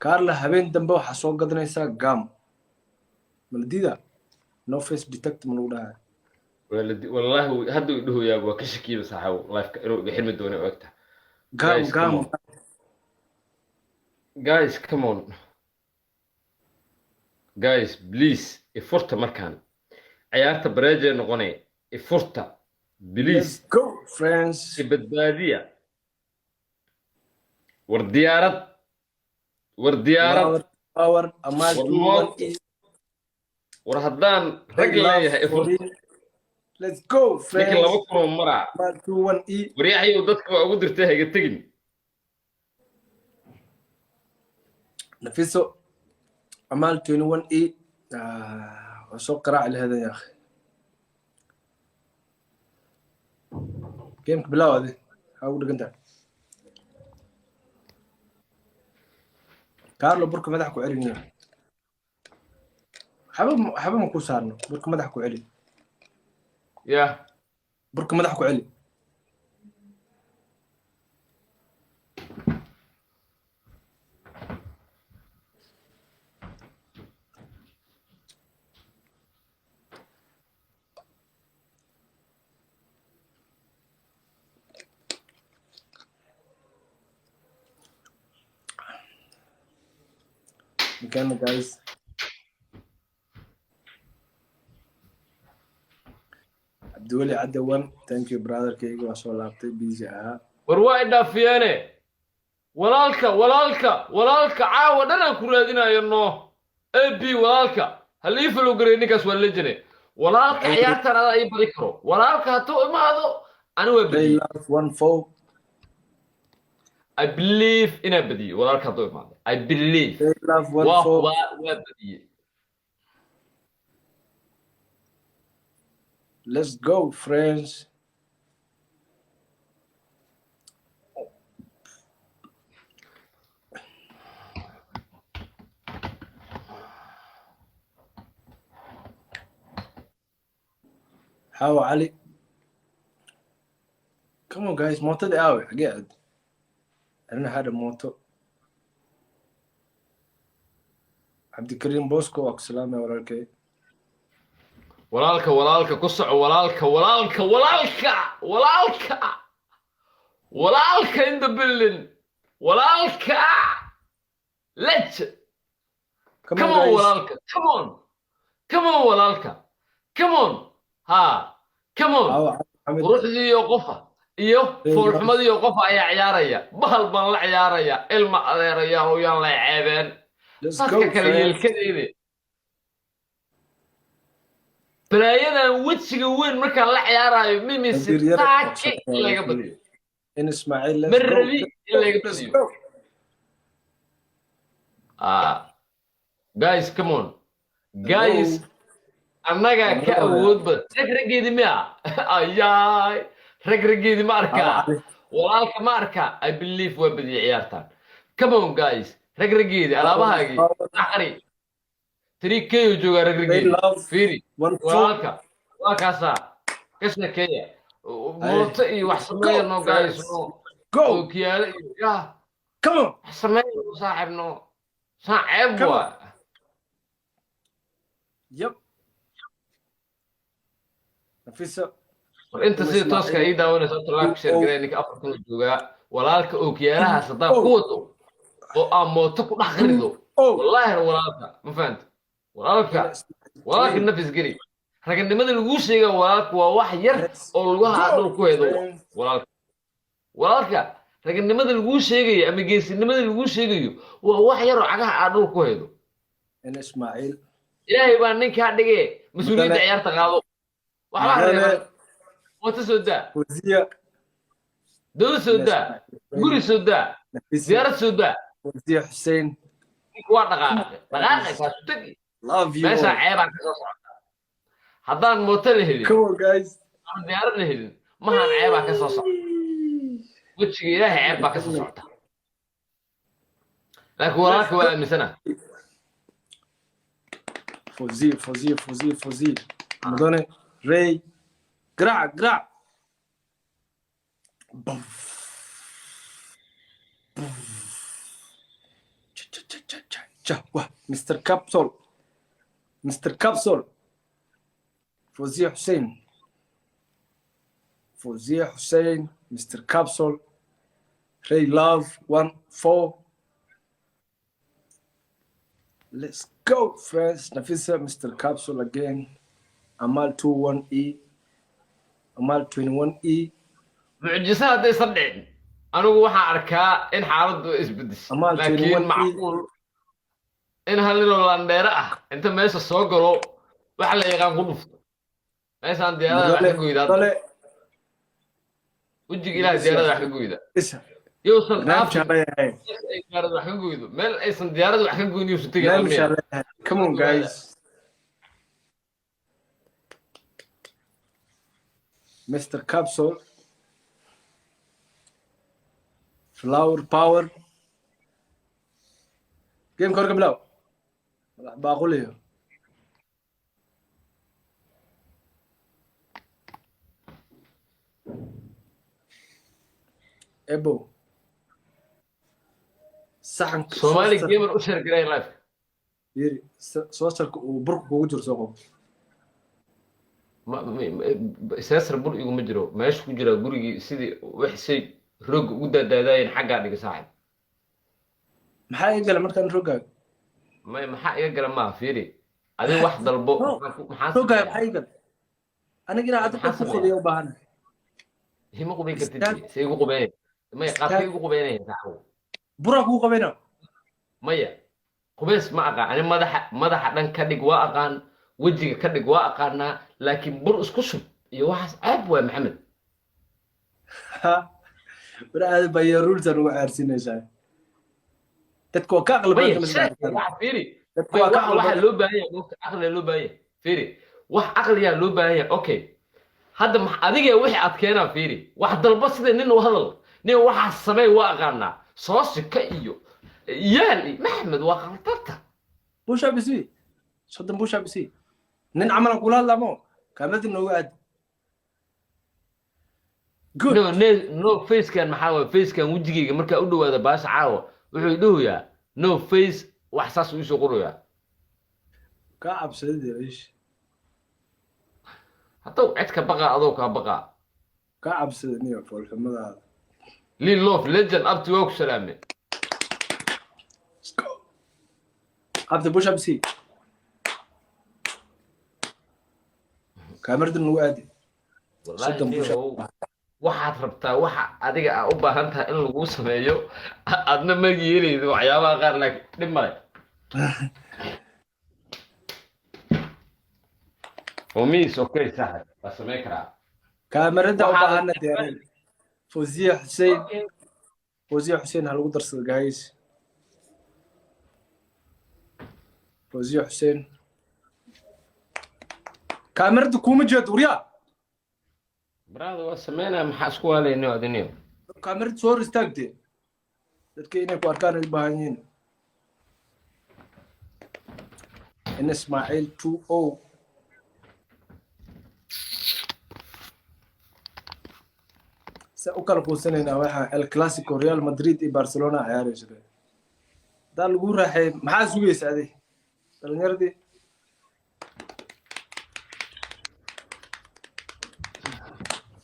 كارلا هبين دنبو حسوق قدنا يسا قام ملديدا نو فيس ديتكت من وراها والله هدو يدهو يا ابو كشكي بس حاو لايف بحلم الدنيا وقتها قام guys come on guys please ifurta markaan ciyaarta bareeje noqonay ifurta let's please go friends ibadbaadiya war diyaarad power amal war haddaan rag leeyahay ifurta let's go friends ninka laba kuno maraa amal 21e waryaxayow dadka waa ugu dirtay haga tegin نفسه عمال 21 اي وسوق قراع لهذا يا اخي جيمك بلاو هذه اقول لك انت كارلو برك مدحك وعلي حبب ما كون صارنا برك مدحك وعلي يا برك مدحك وعلي مكاننا جايز عبدولي عدوان ثانك يو براذر كيجي وصل لابتي بيجي warwaa idhaafiyeene walaalka caawa dhanaan ku raadinayano ab walaalka halii falo garay ninkaas waa la jire walaalka ciyaartan adaa ii badi karo walaalka hadduu imaado ani waa badiye I believe inaa badiye walaalka hadduu imaado I believe waa badiye let's go friends How Ali? Come on, guys. Moto the hour. I get it. I don't know how to moto. Abdikarim Bosco, Aksalami, walaalka ku soco walaalka in the building walaalka let's come on walaalka come on walaalka come on ha come on ruuxdii iyo qofa iyo foolxumadii iyo qofa ayaa ciyaaraya bahal baan la ciyaaraya ilma adeeraya hooyaan la ceebeen dadka kale yeelkadeeda balayadan wejiga weyn markaan la ciyaarayo mimi sitaaki laga badiyo in Ismail let's marrabi laga badiyo guys come on guys annaga ka awood bad raggeedi ma ayaay raggeedi ma arka walaalka ma arka I believe waa badiyo ciyaartan come on guys raggeedi alaabahaagi aqri 3k jooga raggeedi fiiri walaalka waa kaasa kasna kaya moota iyo wax sameeyno guys go kiyaale ya come on sameeyno saaxibno saaxib waa yep nafisa inta si tooska ay daawanayso talaab shir gareenka afartan jooga walaalka oo kiyaalaha sadaq ku wado oo aan mooto ku dhaxrido wallahi walaalka ma fahanti walaalka nafis gari raganimada lagu sheega walaalka waa wax yar oo lagu hadal ku heedo walaalka raganimada lagu sheegayo ama geesinimada lagu sheegayo waa wax yar oo cagaha aadul ku heedo in Ismail ilaahay baa ninka dhigay mas'uuliyadda ciyaarta qaado waxa reebay wata sooda وزير دول سودا غوري سودا زيارة سودا وزير حسين waa dhaqaaqay kaastagi love you meesha ceebaan ka soo socda haddaan mooto la helin come on guys aan diyaarad la helin mahan ceebaan ka soo socda wejiga ilaahay ceeb baa ka soo socda laakiin walaalka waa aaminsana فوزي مدوني ري قرع Mr. Capsule. Mr. Capsule. فوزية حسين. فوزية حسين. Mr. Capsule. Ray Love 1-4. Let's go, friends. Nafisa, Mr. Capsule again. Amal 21E. Amal 21E. معجزات يصدعن أنا waxaan arkaa in xaaladdu isbedeshay Amal laakiin 21E. macquul in hal nin oo landheere ah inta meesha soo galo waxa la yaqaan ku dhufto meeshaan diyaarada wax ka goyda Dale. wajiga ilaahay diyaarada wax ka goyda Isa. yowsan Naam dhaafin Shalay. ay diyaarada wax ka goydo meel aysan diyaarada wax ka goyn iyo sutiga Naam almiya Shalay. Come on, guys. Mr. Capsule. Flower Power. Game كورك بلاو. باقول له. ابو saxan Soomaali gamer u share garay live yiri soosalka uu burku kugu jiro soo qof seesar bur iguma jiro meesha ku jira gurigii sidii wax say roog ugu daadaadayeen xagga dhiga saaxib maxaa iga gala markaan rogaayo maxaa iga gala ma fiiri adiga wax dalbo maxaa rogaayo maxaa iga gala aniga inaan adiga ku qodiyo u baahan hima qubin kartid say igu qubeen maya qaabkay igu qubeenayeen saaxib bura kugu qabayna maya qubeys ma aqaan ani madaxa dhan ka dhig waa aqaan wejiga ka dhig waa aqaanaa laakiin bur isku shub iyo waxaas ceeb waa maxamed bur aad baa iyo ruulsan ugu caarsinaysaa dadku waa ka aqli badan fiiri waxa loo baahan yahay waqti aqli loo baahan yahay fiiri wax aqliya loo baahan yahay okay hadda adiga wixii aad keenaa fiiri wax dalba sida nin u hadal nin waxa sameey waa aqaanaa soosika iyo yaali maxamed waa qaltata busha bisi sodan busha bisi nin camal kula hadlamo kaamada noogu aad good no face kan maxaa waa face kan wajigayga marka u dhawaada baasha caawa wuxuu dhahoyaa no face wax saas uu soo qoraya ka cabsadii ish hadduu cid ka baqa adoo ka baqa ka cabsadii niyo foolxumada Love legend up to work سلامة. Up the push up see. كاميرا النوادي. والله waxaad rabtaa waxa adiga u baahan tahay in lagu sameeyo adna ma yeelid waxyaabaha qaar laakiin dhib male. وميس اوكي سهل بس ما يكره. كاميرا u baahan tahay. فوزية حسين فوزية حسين هل قدر جايز فوزية حسين كاميرا كوم جد وريا برادو سمينا محاسكوا لي نو دنيو كاميرا صور استقدي تكينا كواركان الباهنين ان اسماعيل 2-0 سأكل فوسنا واحد الكلاسيكو ريال مدريد برشلونة عيار جري ده الجور راح محاسوي سعدي النردي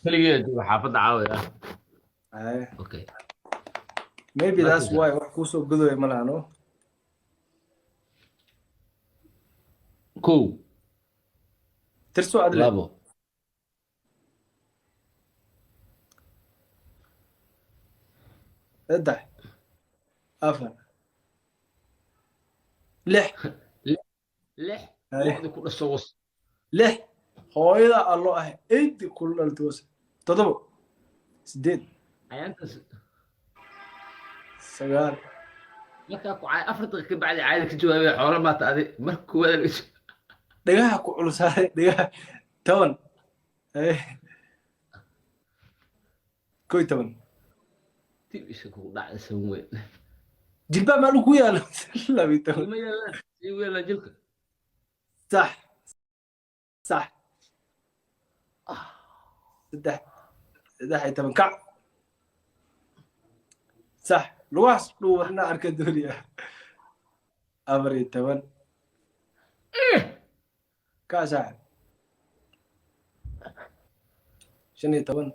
كلية حافظ عاوية okay maybe that's why وحكوسو قدوة ملانو كو ترسو عدل لابو ادح افهم لح لح واحد كل الصوص لح هو إذا الله أنت كل التوس تضرب سديد أنت سجال لك أكو أفرض بعد عادك جوابي حوالي ما تعدي مركو ولا إيش دقيقة كل ساعة دقيقة تون إيه كوي تون تيجي كو دع سوي جلبا مالو كويا لا بيتون ما يلا يلا جلك صح صح ده حيتم كع صح لواس لورنا أرك الدنيا أمري تمن كاسع شنو تمن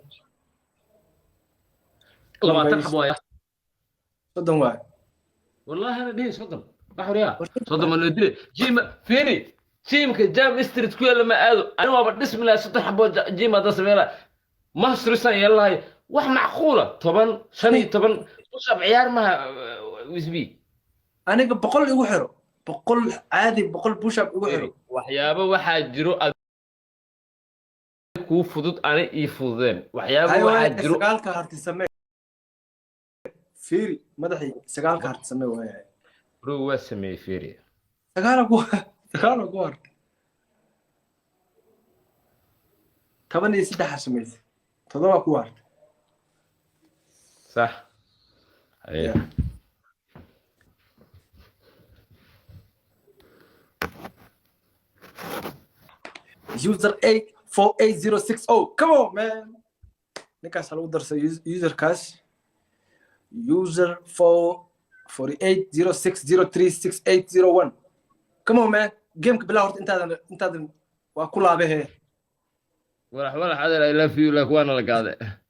لما ترحبوا يا صدق واحد والله انا دي صدم بحر يا صدم انه يدري جيم فيني جيمك جام استريت كل لما ادو انا ما بدسم لا صدح حبو جيم هذا سميلا ما سرسان يلا wax macquula 10 15 usab ciyaar ma wisbi aniga 100 igu xiro 100 caadi 100 push up igu xiro waxyaabo waxa jiro ku fudud ani ii fududeen waxyaabo waxa jiro sagaalka harti samee fiiri madaxi sagaalka harti samee waayay bro waa samee fiiri sagaalku war taban iyo saddex samee todoba ku war صح ايوه user 848060 come on man ninkaas lagu darso user kaas user 4806036801 come on man gameka bilaa horta intaadan waa ku laabehe walax hada I love you like وانا la qaade